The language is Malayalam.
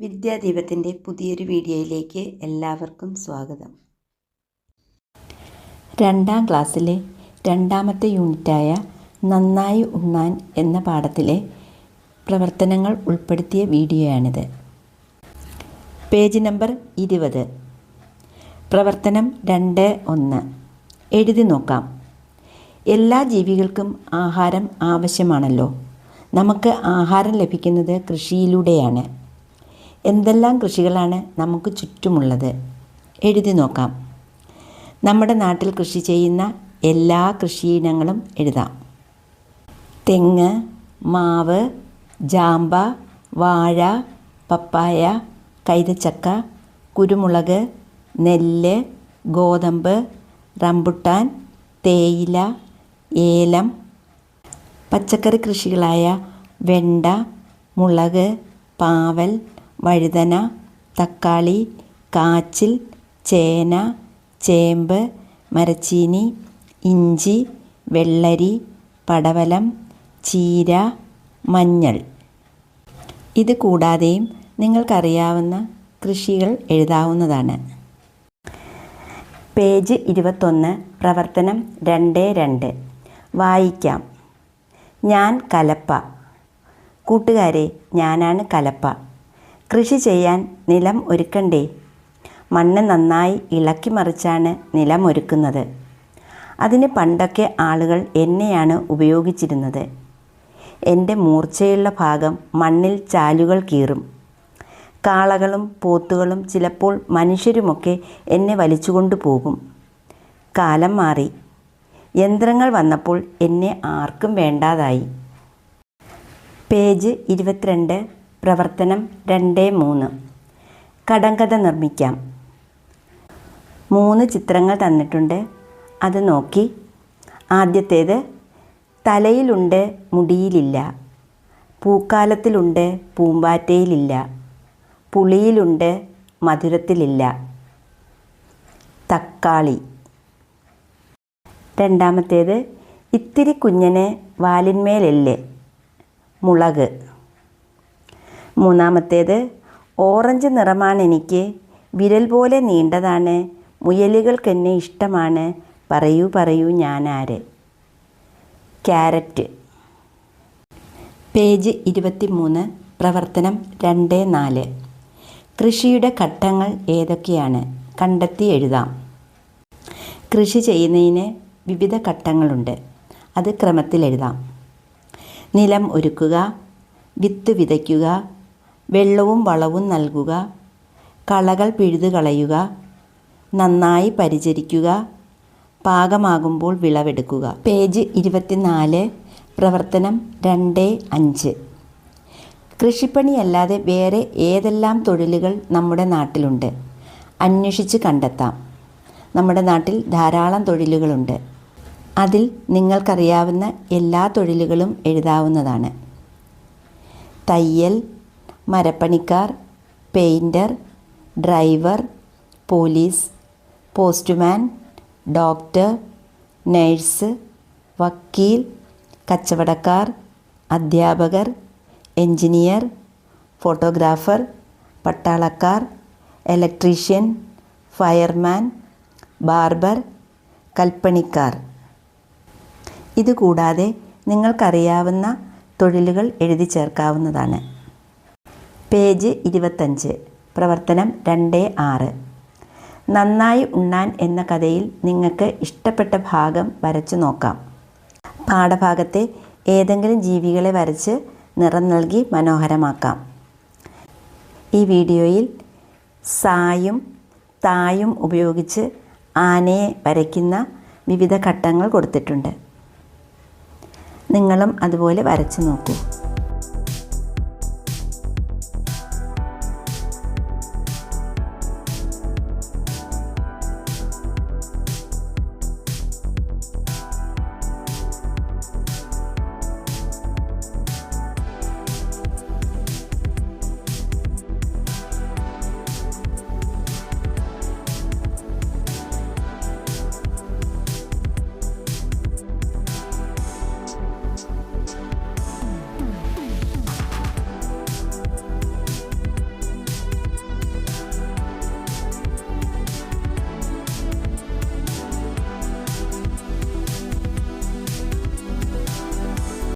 വിദ്യാദീപത്തിൻ്റെ പുതിയൊരു വീഡിയോയിലേക്ക് എല്ലാവർക്കും സ്വാഗതം. 2ാം ക്ലാസ്സിലെ 2ാമത്തെ യൂണിറ്റായ നന്നായി ഉണ്ണാൻ എന്ന പാഠത്തിലെ പ്രവർത്തനങ്ങൾ ഉൾപ്പെടുത്തിയ വീഡിയോയാണിത്. Page number 20. പ്രവർത്തനം 2.1. എഴുതി നോക്കാം. എല്ലാ ജീവികൾക്കും ആഹാരം ആവശ്യമാണല്ലോ. നമുക്ക് ആഹാരം ലഭിക്കുന്നത് കൃഷിയിലൂടെയാണ്. എന്തെല്ലാം കൃഷികളാണ് നമുക്ക് ചുറ്റുമുള്ളത്? എഴുതി നോക്കാം. നമ്മുടെ നാട്ടിൽ കൃഷി ചെയ്യുന്ന എല്ലാ കൃഷിയിനങ്ങളും എഴുതാം. തെങ്ങ്, മാവ്, ജാമ്പ, വാഴ, പപ്പായ, കൈതച്ചക്ക, കുരുമുളക്, നെല്ല്, ഗോതമ്പ്, റംബുട്ടാൻ, തേയില, ഏലം. പച്ചക്കറി കൃഷികളായ വെണ്ട, മുളക്, പാവൽ, വഴുതന, തക്കാളി, കാച്ചിൽ, ചേന, ചേമ്പ്, മരച്ചീനി, ഇഞ്ചി, വെള്ളരി, പടവലം, ചീര, മഞ്ഞൾ. ഇത് കൂടാതെയും നിങ്ങൾക്കറിയാവുന്ന കൃഷികൾ എഴുതാവുന്നതാണ്. പേജ് 21. പ്രവർത്തനം 2.2. വായിക്കാം. ഞാൻ കലപ്പ. കൂട്ടുകാരെ, ഞാനാണ് കലപ്പ. കൃഷി ചെയ്യാൻ നിലം ഒരുക്കണ്ടേ? മണ്ണ് നന്നായി ഇളക്കി മറിച്ചാണ് നിലം ഒരുക്കുന്നത്. അതിന് പണ്ടൊക്കെ ആളുകൾ എന്നെയാണ് ഉപയോഗിച്ചിരുന്നത്. എൻ്റെ മൂർച്ചയുള്ള ഭാഗം മണ്ണിൽ ചാലുകൾ കീറും. കാളകളും പോത്തുകളും ചിലപ്പോൾ മനുഷ്യരുമൊക്കെ എന്നെ വലിച്ചുകൊണ്ടു പോകും. കാലം മാറി. യന്ത്രങ്ങൾ വന്നപ്പോൾ എന്നെ ആർക്കും വേണ്ടാതായി. പേജ് 22. പ്രവർത്തനം 2.3. കടങ്കഥ നിർമ്മിക്കാം. 3 ചിത്രങ്ങൾ തന്നിട്ടുണ്ട്. അത് നോക്കി. ആദ്യത്തേത്, തലയിലുണ്ട് മുടിയിലില്ല, പൂക്കാലത്തിലുണ്ട് പൂമ്പാറ്റയിലില്ല, പുളിയിലുണ്ട് മധുരത്തിലില്ല. തക്കാളി. രണ്ടാമത്തേത്, ഇത്തിരി കുഞ്ഞന് വാലിന്മേലെല്ല്, മുളക്. മൂന്നാമത്തേത്, ഓറഞ്ച് നിറമാണെനിക്ക്, വിരൽ പോലെ നീണ്ടതാണ്, മുയലുകൾക്കെന്നെ ഇഷ്ടമാണ്, പറയൂ പറയൂ ഞാനാര്? ക്യാരറ്റ്. പേജ് 23. പ്രവർത്തനം 2.4. കൃഷിയുടെ ഘട്ടങ്ങൾ ഏതൊക്കെയാണ്? കണ്ടെത്തി എഴുതാം. കൃഷി ചെയ്യുന്നതിന് വിവിധ ഘട്ടങ്ങളുണ്ട്. അത് ക്രമത്തിൽ എഴുതാം. നിലം ഒരുക്കുക, വിത്ത് വിതയ്ക്കുക, വെള്ളവും വളവും നൽകുക, കളകൾ പിഴുതു കളയുക, നന്നായി പരിചരിക്കുക, പാകമാകുമ്പോൾ വിളവെടുക്കുക. പേജ് 24. പ്രവർത്തനം 2.5. കൃഷിപ്പണിയല്ലാതെ വേറെ ഏതെല്ലാം തൊഴിലുകൾ നമ്മുടെ നാട്ടിലുണ്ട്? അന്വേഷിച്ച് കണ്ടെത്താം. നമ്മുടെ നാട്ടിൽ ധാരാളം തൊഴിലുകളുണ്ട്. അതിൽ നിങ്ങൾക്കറിയാവുന്ന എല്ലാ തൊഴിലുകളും എഴുതാവുന്നതാണ്. തയ്യൽ, മരപ്പണിക്കാർ, painter, driver, police, postman, doctor, nurse, വക്കീൽ, കച്ചവടക്കാർ, അധ്യാപകർ, എഞ്ചിനീയർ, ഫോട്ടോഗ്രാഫർ, പട്ടാളക്കാർ, ഇലക്ട്രീഷ്യൻ, ഫയർമാൻ, ബാർബർ, കൽപ്പണിക്കാർ. ഇതുകൂടാതെ നിങ്ങൾക്കറിയാവുന്ന തൊഴിലുകൾ എഴുതി ചേർക്കാവുന്നതാണ്. പേജ് 25. പ്രവർത്തനം 2.6. നന്നായി ഉണ്ണാൻ എന്ന കഥയിൽ നിങ്ങൾക്ക് ഇഷ്ടപ്പെട്ട ഭാഗം വരച്ചു നോക്കാം. പാഠഭാഗത്തെ ഏതെങ്കിലും ജീവികളെ വരച്ച് നിറം നൽകി മനോഹരമാക്കാം. ഈ വീഡിയോയിൽ സായും തായും ഉപയോഗിച്ച് ആനയെ വരയ്ക്കുന്ന വിവിധ ഘട്ടങ്ങൾ കൊടുത്തിട്ടുണ്ട്. നിങ്ങളും അതുപോലെ വരച്ചു നോക്കൂ.